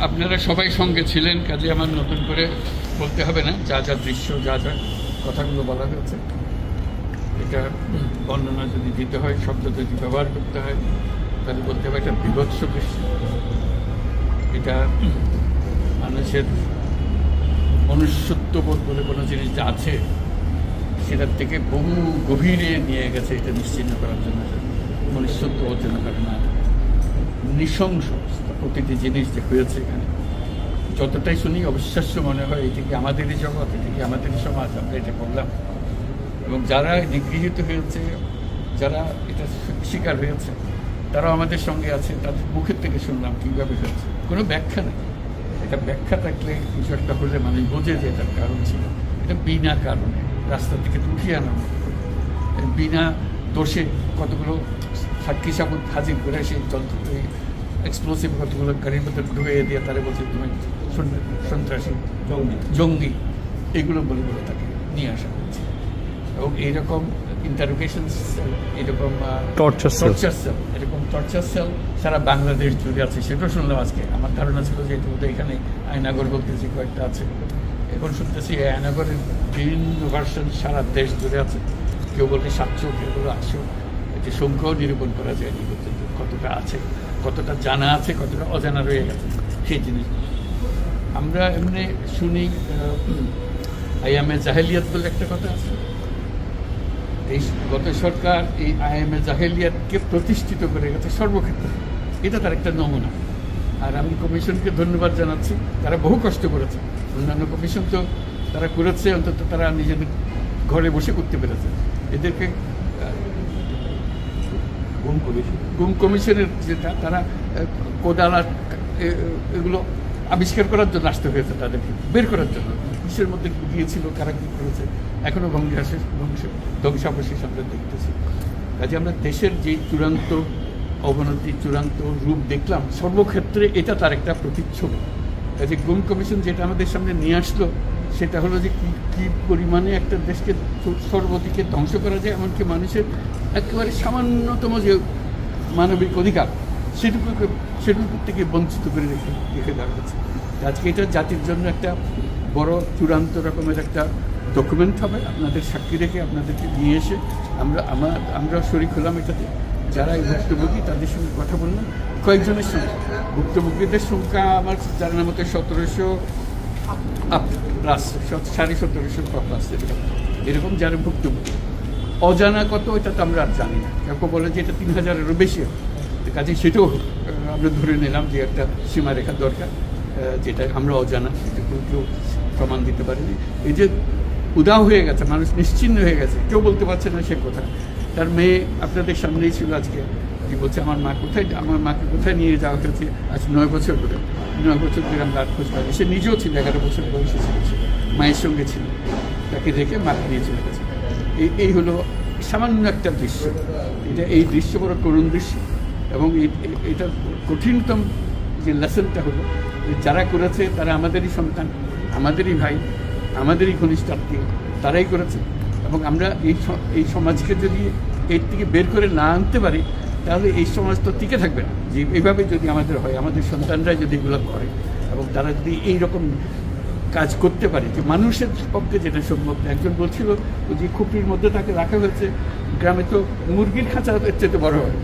আপনারা সবাই সঙ্গে ছিলেন, কাজে আমার নতুন করে বলতে হবে না। যা যা দৃশ্য, যা যা কথাগুলো বলা হয়েছে, এটা বর্ণনা যদি দিতে হয়, শব্দ যদি ব্যবহার করতে হয়, তাহলে বলতে হবে একটা বিভৎস দৃশ্য। এটা মানুষের মনুষ্যত্ববোধ বলে কোনো জিনিস যা আছে সেটার থেকে বহু গভীরে নিয়ে গেছে। এটা নিশ্চিন্ন করার জন্য মনুষ্যত্ব অর্জন করে না, নৃশংস প্রতিটি জিনিস যে হয়েছে এখানে, যতটাই শুনি অবিশ্বাস্য মনে হয়। এটি কি আমাদেরই জগৎ, এটি কি আমাদেরই সমাজ, আমরা এটা করলাম। এবং যারা নিগৃহীত হয়েছে, যারা এটা শিকার হয়েছে, তারাও আমাদের সঙ্গে আছে। তাদের মুখের থেকে শুনলাম কীভাবে হয়েছে, কোনো ব্যাখ্যা নেই। এটা ব্যাখ্যা থাকলে কিছু একটা হলে মানুষ বোঝে যে এটার কারণ ছিল। এটা বিনা কারণে রাস্তা থেকে উঠিয়ে আনা, বিনা দোষে কতগুলো সাক্ষী সাবুত হাজির করে সেই যন্ত্র এক্সপ্লোসিভ কতগুলো গাড়ির মধ্যে ঢুকে দিয়ে তারা বলছে তুমি সন্ত্রাসী, জঙ্গি, এগুলো বলে বলে তাকে নিয়ে আসা হচ্ছে। এবং এইরকম ইন্টারোগেশন সেল, এরকম টর্চার সেল, এরকম টর্চার সেল সারা বাংলাদেশ জুড়ে আছে। সেটাও শুনলাম আজকে। আমার ধারণা ছিল যে এটা বোধহয় এখানে আয়নাগর বলতেছি কয়েকটা আছে, এখন শুনতেছি আয়নাগরের বিভিন্ন ভার্সন সারা দেশ জুড়ে আছে। কেউ বলতে 700, কেউ বলে 800। এটি সংখ্যাও নিরূপণ করা যায়নি পর্যন্ত, কতটা আছে, কতটা জানা আছে, কতটা অজানা রয়ে গেছে সেই জিনিস। আমরা এমনি শুনি আইএমএ জাহেলিয়াত বলে একটা কথা আছে। এই গত সরকার এই আইএমএ জাহেলিয়াতকে প্রতিষ্ঠিত করে গেছে সর্বক্ষেত্রে। এটা তার একটা নমুনা। আর আমি কমিশনকে ধন্যবাদ জানাচ্ছি, তারা বহু কষ্ট করেছে। অন্যান্য কমিশন তো তারা করেছে, অন্তত তারা নিজেদের ঘরে বসে করতে পেরেছে। এদেরকে গুম কমিশনের যেটা, তারা কোদালা এগুলো আবিষ্কার করার জন্য আসতে হয়েছে, তাদেরকে বের করার জন্য। কিসের মধ্যে গিয়েছিল, কারা কী করেছে, এখনও ধ্বংসাবশেষ আমরা দেখতেছি। কাজে আমরা দেশের যে চূড়ান্ত অবনতি, চূড়ান্ত রূপ দেখলাম সর্বক্ষেত্রে, এটা তার একটা প্রতিচ্ছবি। কাজে গুম কমিশন যেটা আমাদের সামনে নিয়ে আসলো, সেটা হলো যে কী পরিমাণে একটা দেশকে সর্বদিকে ধ্বংস করা যায়, এমনকি মানুষের একেবারে সামান্যতম যে মানবিক অধিকার সেটুকু থেকে বঞ্চিত করে রেখে দেওয়া হয়েছে। আজকে এটা জাতির জন্য একটা বড় চূড়ান্ত রকমের একটা ডকুমেন্ট হবে। আপনাদের সাক্ষী রেখে, আপনাদেরকে নিয়ে এসে আমরা শরিক হলাম এটাতে। যারা এই ভুক্তভোগী তাদের সঙ্গে কথা বললাম, কয়েকজনের সঙ্গে। ভুক্তভোগীদের সংখ্যা আমার জানার মতো 1700 প্লাস, 1750 প্লাস এরকম যারা ভুক্তভোগী। অজানা কত এটা তো আমরা আর জানি না। কেউ বলে যে এটা 3000-এরও বেশি হবে। কাজে সেটাও আমরা ধরে নিলাম যে একটা সীমারেখা দরকার, যেটা আমরা অজানা, সেটা কেউ প্রমাণ দিতে পারিনি। এই যে উদাও হয়ে গেছে, মানুষ নিশ্চিন্ন হয়ে গেছে, কেউ বলতে পারছে না সে কোথায়। তার মেয়ে আপনাদের সামনেই ছিল আজকে, যে বলছে আমার মাকে কোথায় নিয়ে যাওয়া হয়েছে। আজ 9 বছর ধরে আমরা আর খোঁজ পাইনি। সে নিজেও ছিল 11 বছর বয়সে ছিল, মায়ের সঙ্গে ছিল, তাকে রেখে মাকে নিয়ে চলে গেছে। এই হলো সামান্য একটা দৃশ্য। এই দৃশ্য বড় করুণ দৃশ্য। এবং এটা কঠিনতম যে লেসনটা হলো, যারা করেছে তারা আমাদেরই সন্তান, আমাদেরই ভাই, আমাদেরই ঘনিষ্ঠ আত্মীয়, তারাই করেছে। এবং আমরা এই সমাজকে যদি এর থেকে বের করে না আনতে পারি, তাহলে এই সমাজ তো টিকে থাকবে না। যে এইভাবে যদি আমাদের হয়, আমাদের সন্তানরা যদি এগুলো করে, এবং তারা যদি এইরকম কাজ করতে পারে, যে মানুষের পক্ষে যেটা সম্ভব। একজন বলছিল যে খুপড়ির মধ্যে তাকে রাখা হয়েছে, গ্রামে তো মুরগির খাঁচা চেয়ে বড় হয়,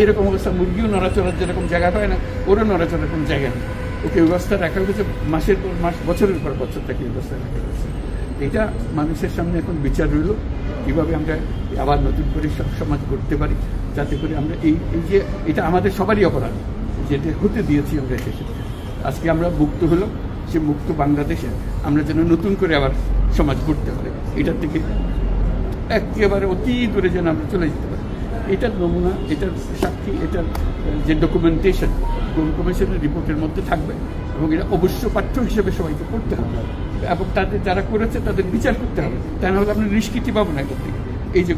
এরকম অবস্থা। মুরগিও নড়াচড়ার যেরকম জায়গা পায় না, ওরও নড়াচড়ার কোনো জায়গা নেই। ওকে ব্যবস্থা রাখা হয়েছে, মাসের পর মাস, বছরের পর বছর তাকে ব্যবস্থা রাখা হয়েছে। এটা মানুষের সামনে এখন বিচার রইল, কীভাবে আমরা আবার নতুন করে সমাজ করতে পারি, যাতে করে আমরা এই যে এটা আমাদের সবারই অপরাধ, যেটা হতে দিয়েছি আমরা শেষে। আজকে আমরা মুক্ত হলাম, সে মুক্ত বাংলাদেশে আমরা যেন নতুন করে আবার সমাজ গড়তে পারি। এটার থেকে একেবারে অতি দূরে যেন আমরা চলে যেতে পারি। এটার নমুনা, এটার সাক্ষী, এটার যে ডকুমেন্টেশন গুম কমিশনের রিপোর্টের মধ্যে থাকবে, এবং এটা অবশ্য পাঠ্য হিসেবে সবাইকে পড়তে হবে, এবং তাদের যারা করেছে তাদের বিচার করতে হবে। তা না হলে আমরা নিষ্কৃতি পাবো না এটার থেকে, এই যে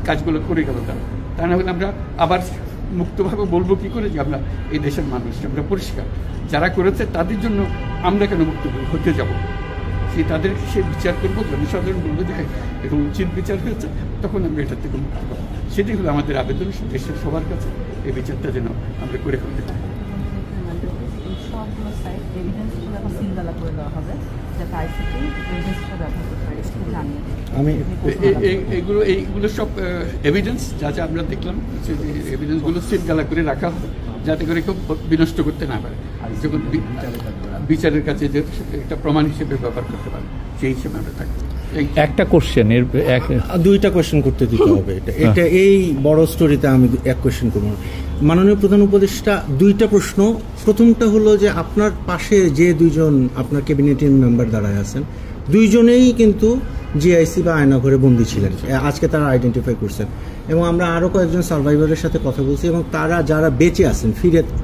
কাজগুলো করে গেল তারা। তা না হলে আমরা আবার মুক্তভাবে বলবো কী করে যে আমরা এই দেশের মানুষ, আমরা পরিষ্কার। যারা করেছে তাদের জন্য আমরা কেন মুক্ত হতে যাব? তাদের সে বিচার করবো, জনসাধারণ বলবো যে এরকম উচিত বিচার হয়েছে, তখন আমরা এটার থেকে মুক্ত পাবো। সেটাই হলো আমাদের আবেদন দেশের সবার কাছে, এই বিচারটা যেন আমরা করে ফেলতে পারি। সাইড এভিডেন্স হিসেবে এখন সিলগালা করে দেওয়া হবে, যাতে আইসিটি এভিডেন্স হিসেবে ব্যবহার করতে পারে, সেটা জানিয়ে এইগুলো সব এভিডেন্স যা যা আমরা দেখলাম, এভিডেন্সগুলো সিলগালা করে রাখা হবে যাতে করে কেউ বিনষ্ট করতে না পারে, যখন বিচারের কাছে যে একটা প্রমাণ হিসেবে ব্যবহার করতে পারে সেই হিসেবে আমরা থাকবো। একটা কোশ্চেন, দুইটা কোয়েশ্চেন করতে দিতে হবে। এটা এই বড় স্টোরিতে আমি এক কোয়েশ্চেন করবো। মাননীয় প্রধান উপদেষ্টা, দুইটা প্রশ্ন। প্রথমটা হলো যে আপনার পাশে যে দুইজন আপনার ক্যাবিনেটের মেম্বার দাঁড়ায় আছেন, দুইজনেই কিন্তু জিআইসি বা আয়নাঘরে বন্দী ছিলেন, আজকে তারা আইডেন্টিফাই করছেন, এবং আমরা আরও কয়েকজন সার্ভাইভারের সাথে কথা বলছি, এবং তারা যারা বেঁচে আছেন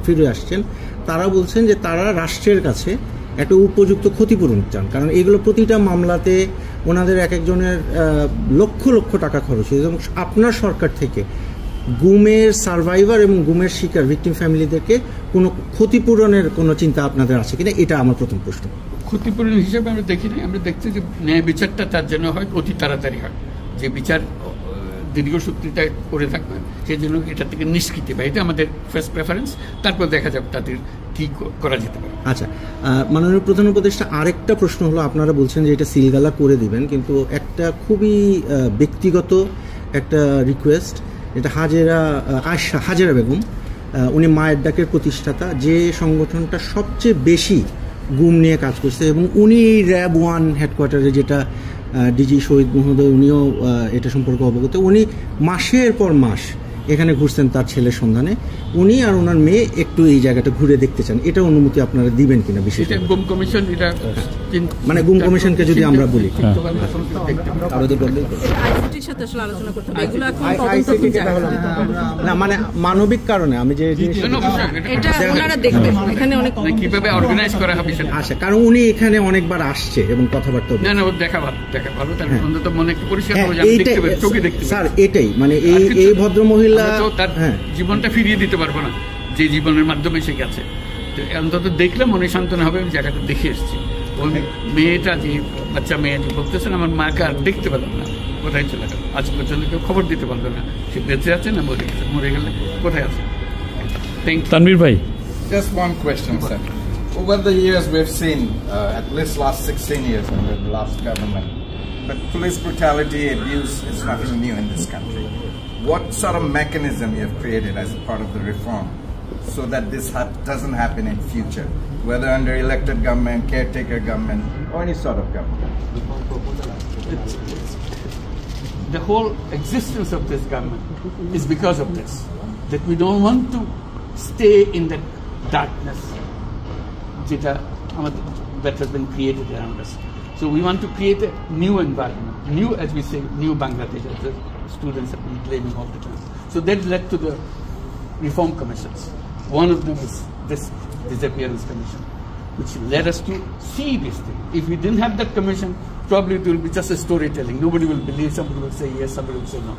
ফিরে আসছেন, তারা বলছেন যে তারা রাষ্ট্রের কাছে একটা উপযুক্ত ক্ষতিপূরণ চান, কারণ এগুলো প্রতিটা মামলাতে ওনাদের এক একজনের লক্ষ লক্ষ টাকা খরচ হয়েছে, এবং আপনার সরকার থেকে গুমের সার্ভাইভার এবং গুমের শিকার ভিকটিম ফ্যামিলিদেরকে কোনো ক্ষতিপূরণের কোনো চিন্তা আপনাদের আছে কিনা, এটা আমার প্রথম প্রশ্ন। ক্ষতিপূরণ হিসেবে আমরা দেখিনি, আমরা দেখছি যে ন্যায় বিচারটা তার জন্য হয় অতি তাড়াতাড়ি হয়, যে বিচার দীর্ঘসূত্রিতা করে থাকবে সেই জন্য এটা থেকে নিষ্কৃতি পায়, এটা আমাদের ফার্স্ট প্রেফারেন্স, তারপর দেখা যাবে তাদের কি করা যেতে পারে। আচ্ছা, মাননীয় প্রধান উপদেষ্টা, আরেকটা প্রশ্ন হলো, আপনারা বলছেন যে এটা সিলগালা করে দিবেন, কিন্তু একটা খুবই ব্যক্তিগত একটা রিকোয়েস্ট, এটা হাজেরা বেগম, উনি মায়ের ডাকের প্রতিষ্ঠাতা, যে সংগঠনটা সবচেয়ে বেশি গুম নিয়ে কাজ করছে, এবং উনি র্যাব 1 হেডকোয়ার্টারে, যেটা ডিজি শহীদ মহোদয়, উনিও এটা সম্পর্কে অবগত, উনি মাসের পর মাস এখানে ঘুরছেন তার ছেলের সন্ধানে, উনি আর ওনার মেয়ে একটু এই জায়গাটা ঘুরে দেখতে চান, এটা অনুমতি আপনারা দিবেন কিনা? বিশেষ গুম কমিশন, এটা মানে গুম কমিশনকে যদি আমরা বলি, না মানে মানবিক কারণে আমি যে কিভাবে অর্গানাইজ করা হবে আচ্ছা, কারণ উনি এখানে অনেকবার আসছে এবং কথাবার্তা দেখা ভালো, তার অন্তত মনে একটু পরিষ্কার স্যার, এটাই মানে এই ভদ্র মহিলা তার জীবনটা ফিরিয়ে দিতে পারবো না, যে জীবনের মাধ্যমে সে গেছে, অন্তত দেখলে মনে সান্ত্বনা হবে। আমি জায়গাটা দেখে এসেছি, ওই মেয়েটা, যে বাচ্চা মেয়ে যে বলতেছেন আমার মাকে আর দেখতে পেলাম না, কোথায় চলে গেল, আজ পর্যন্ত কেউ খবর দিতে পারলো না সে বেঁচে আছে না মরে গেছে, মরে গেলে কোথায় আছে। তানভীর ভাই, just one question, sir. Over the years we've seen, at least last 16 years under the last government, but police brutality, abuse is nothing new in this country. What sort of mechanism you have created as a part of the reform so that this doesn't happen in future, whether under elected government, caretaker government, or any sort of government? The whole existence of this government is because of this, that we don't want to stay in that darkness that has been created around us. So we want to create a new environment, new, as we say, new Bangladesh, as the students have been claiming all the time. So that led to the reform commissions. One of them is this disappearance commission, which led us to see this thing. If we didn't have that commission, probably it will be just a storytelling. Nobody will believe, somebody will say yes, somebody will say no.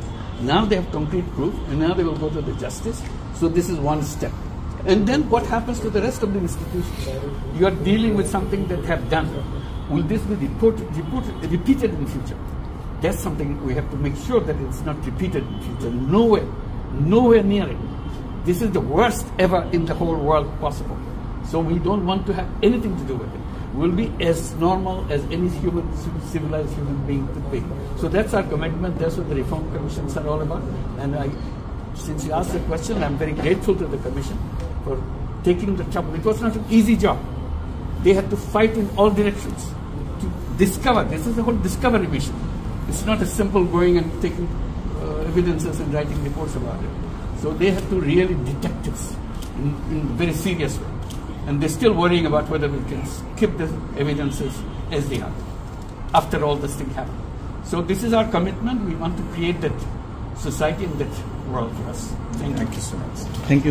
Now they have concrete proof, and now they will go to the justice. So this is one step. And then what happens to the rest of the institutions? You are dealing with something that have done. Will this be repeated in future? That's something we have to make sure that it's not repeated in future. Nowhere near it. This is the worst ever in the whole world possible. So we don't want to have anything to do with it. We'll be as normal as any civilized human being could be. So that's our commitment. That's what the reform commissions are all about. And since you asked the question, I'm very grateful to the commission for taking the trouble. It was not an easy job. They had to fight in all directions to discover. This is the whole discovery mission. It's not as simple going and taking evidences and writing reports about it. So they have to really detect this in a very serious way. And they're still worrying about whether we can keep the evidences as they are after all this thing happened. So this is our commitment. We want to create that society and that world for us. Thank you so much. Thank you.